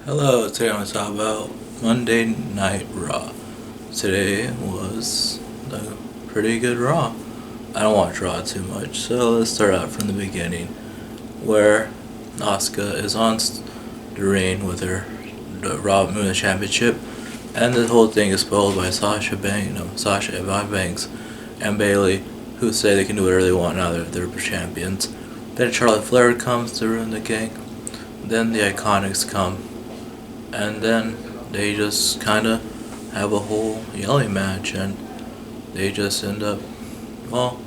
Hello, today I'm going to talk about Monday Night Raw. Today was a pretty good Raw. I don't watch Raw too much, so let's start out from the beginning, where Asuka is on the ring with her Raw Women's Championship, and the whole thing is spoiled by Sasha Banks and Bayley, who say they can do whatever they want now that they're champions. Then Charlotte Flair comes to ruin the gang. Then the Iconics come. And then they just kind of have a whole yelling match, and they just end up, well,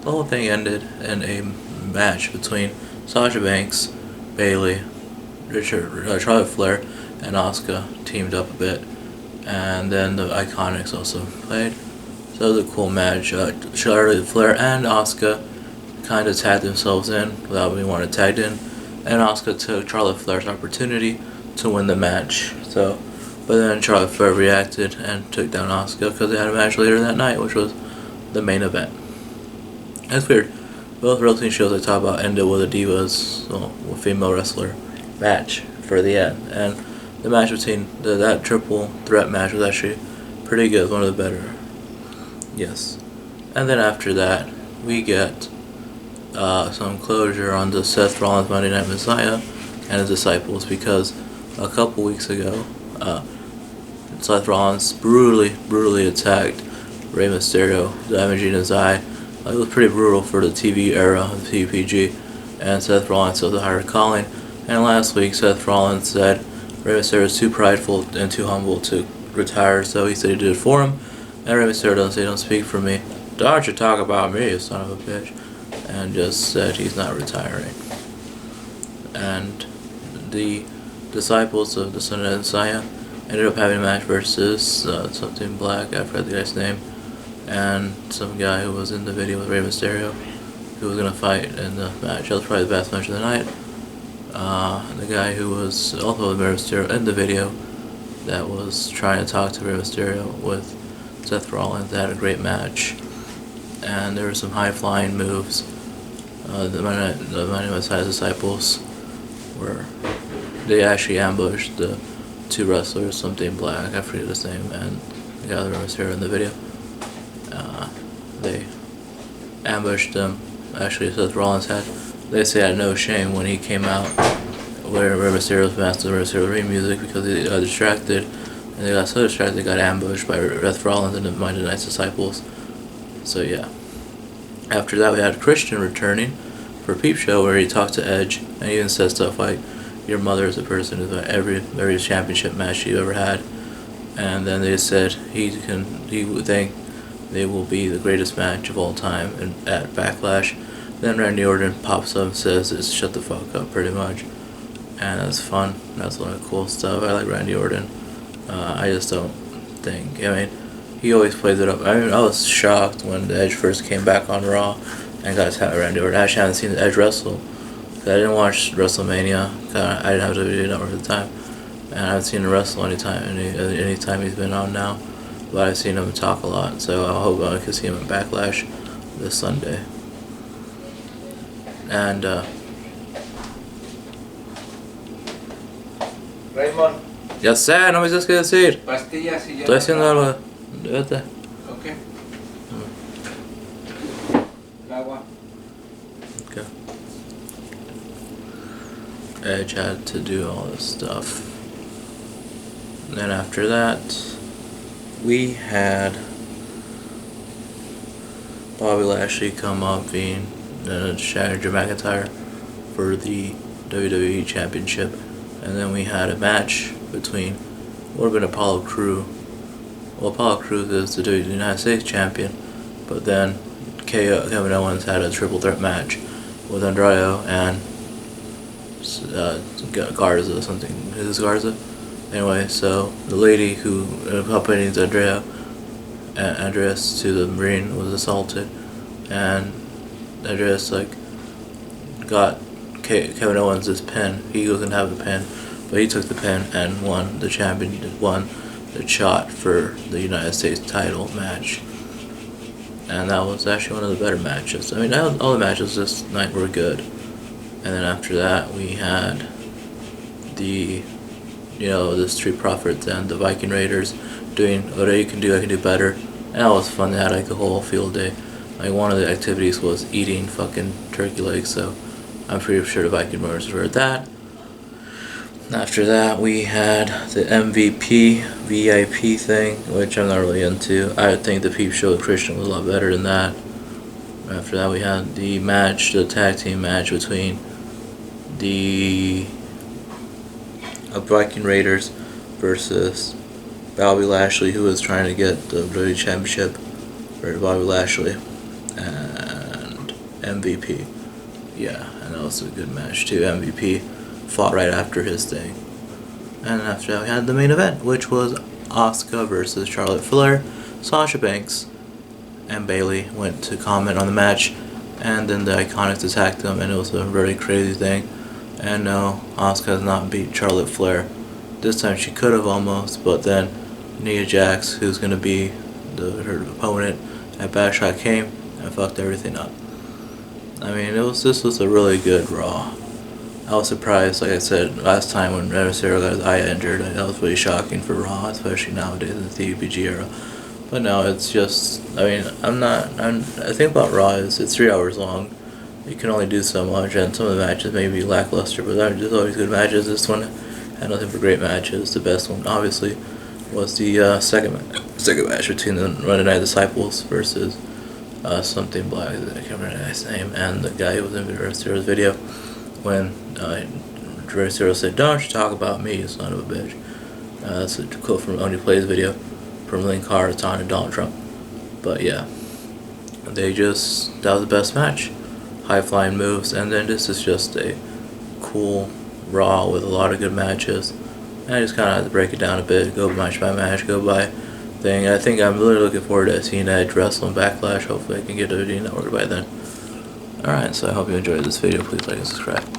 the whole thing ended in a match between Sasha Banks, Bayley, Charlotte Flair, and Asuka teamed up a bit, and then the Iconics also played. So it was a cool match. Charlotte Flair and Asuka kind of tagged themselves in without being wanted tagged in, and Asuka took Charlotte Flair's opportunity to win the match. But then Charlotte Flair reacted and took down Asuka because they had a match later that night, which was the main event. That's weird. Both wrestling shows I talk about ended with a Divas, a female wrestler match for the end, and the match between that triple threat match was actually pretty good, one of the better. Yes. And then after that, we get some closure on the Seth Rollins Monday Night Messiah and his disciples, because a couple weeks ago, Seth Rollins brutally attacked Rey Mysterio, damaging his eye. It was pretty brutal for the TV era of PPG, and Seth Rollins still the higher calling. And last week, Seth Rollins said Rey Mysterio is too prideful and too humble to retire, so he said he did it for him. And Rey Mysterio doesn't say, "Don't speak for me. Don't you talk about me, you son of a bitch," and just said he's not retiring. And the disciples of the Son of Messiah ended up having a match versus something black, I forgot the guy's name, and some guy who was in the video with Rey Mysterio, who was going to fight in the match. That was probably the best match of the night. The guy who was also with Rey Mysterio in the video that was trying to talk to Rey Mysterio with Seth Rollins, they had a great match, and there were some high-flying moves. The Monday Messiah's disciples were, they actually ambushed the two wrestlers, something black, I forget his name, and the guy that was here in the video. They ambushed them. Actually, Seth Rollins they say had no shame when he came out where Rey Mysterio's master Rey Mysterio music, because they got distracted, and they got so distracted they got ambushed by Seth Rollins and the Monday Night's disciples. So yeah. After that, we had Christian returning for Peep Show, where he talked to Edge, and he even said stuff like, "Your mother is a person who's at every championship match you ever had." And then they said he would think they will be the greatest match of all time at Backlash. Then Randy Orton pops up and says it's "shut the fuck up," pretty much, and that's fun. That's a lot of cool stuff. I like Randy Orton. I just don't think. I mean, he always plays it up. I mean, I was shocked when the Edge first came back on Raw and got attacked by Randy Orton. I actually haven't seen the Edge wrestle. I didn't watch WrestleMania. I didn't have WWE Network at the time, and I haven't seen him wrestle anytime he's been on now. But I've seen him talk a lot, so I hope I can see him at Backlash this Sunday. And Raymond. Ya sé, no me dices qué decir. Pastillas y ya. Estoy haciendo algo. Vete. Ok. El agua. Okay. Edge had to do all this stuff. And then after that, we had Bobby Lashley come up being Drew McIntyre for the WWE Championship. And then we had a match between what would have been Apollo Crews. Well, Apollo Crews is the United States champion, but then Kevin Owens had a triple threat match with Andrade and Garza or something. Is this Garza? Anyway, so the lady who accompanied Andreas to the ring was assaulted, and Andreas got Kevin Owens this pin. He wasn't have the pin, but he took the pin and won the shot for the United States title match. And that was actually one of the better matches. I mean, all the matches this night were good. And then after that, we had the the Street Profits and the Viking Raiders doing whatever you can do, I can do better. And that was fun. They had like a whole field day. Like one of the activities was eating fucking turkey legs, so I'm pretty sure the Viking Raiders were at that. After that, we had the MVP VIP thing, which I'm not really into. I think the Peep Show with Christian was a lot better than that. After that, we had the match, the tag team match between the Viking Raiders versus Bobby Lashley, who was trying to get the WWE Championship for Bobby Lashley, and MVP. Yeah, and that was a good match too. MVP fought right after his thing. And after that, we had the main event, which was Asuka versus Charlotte Flair. Sasha Banks and Bayley went to comment on the match, and then the Iconics attacked them, and it was a very crazy thing. And no, Asuka has not beat Charlotte Flair. This time she could have almost, but then Nia Jax, who's going to be her opponent at Backlash, came and fucked everything up. I mean, this was a really good Raw. I was surprised, like I said last time when Rey Mysterio got his eye injured. That was really shocking for Raw, especially nowadays in the TBG era. But no, it's just, I mean, I think about Raw is it's 3 hours long. You can only do so much, and some of the matches may be lackluster, but there's always good matches. This one had nothing but great matches. The best one, obviously, was the second match between the Monday Night Disciples versus something black, I can't remember the guy's name, and the guy who was in Mysterio's video when Mysterio said, "Don't you talk about me, you son of a bitch." That's a quote from Only Plays video from Link Carton and Donald Trump. But yeah, that was the best match. High flying moves, and then this is just a cool Raw with a lot of good matches. And I just kind of have to break it down a bit, go match by match, go by thing. I think I'm really looking forward to seeing Edge wrestle Backlash. Hopefully I can get a WWE Network by then. Alright, so I hope you enjoyed this video. Please like and subscribe.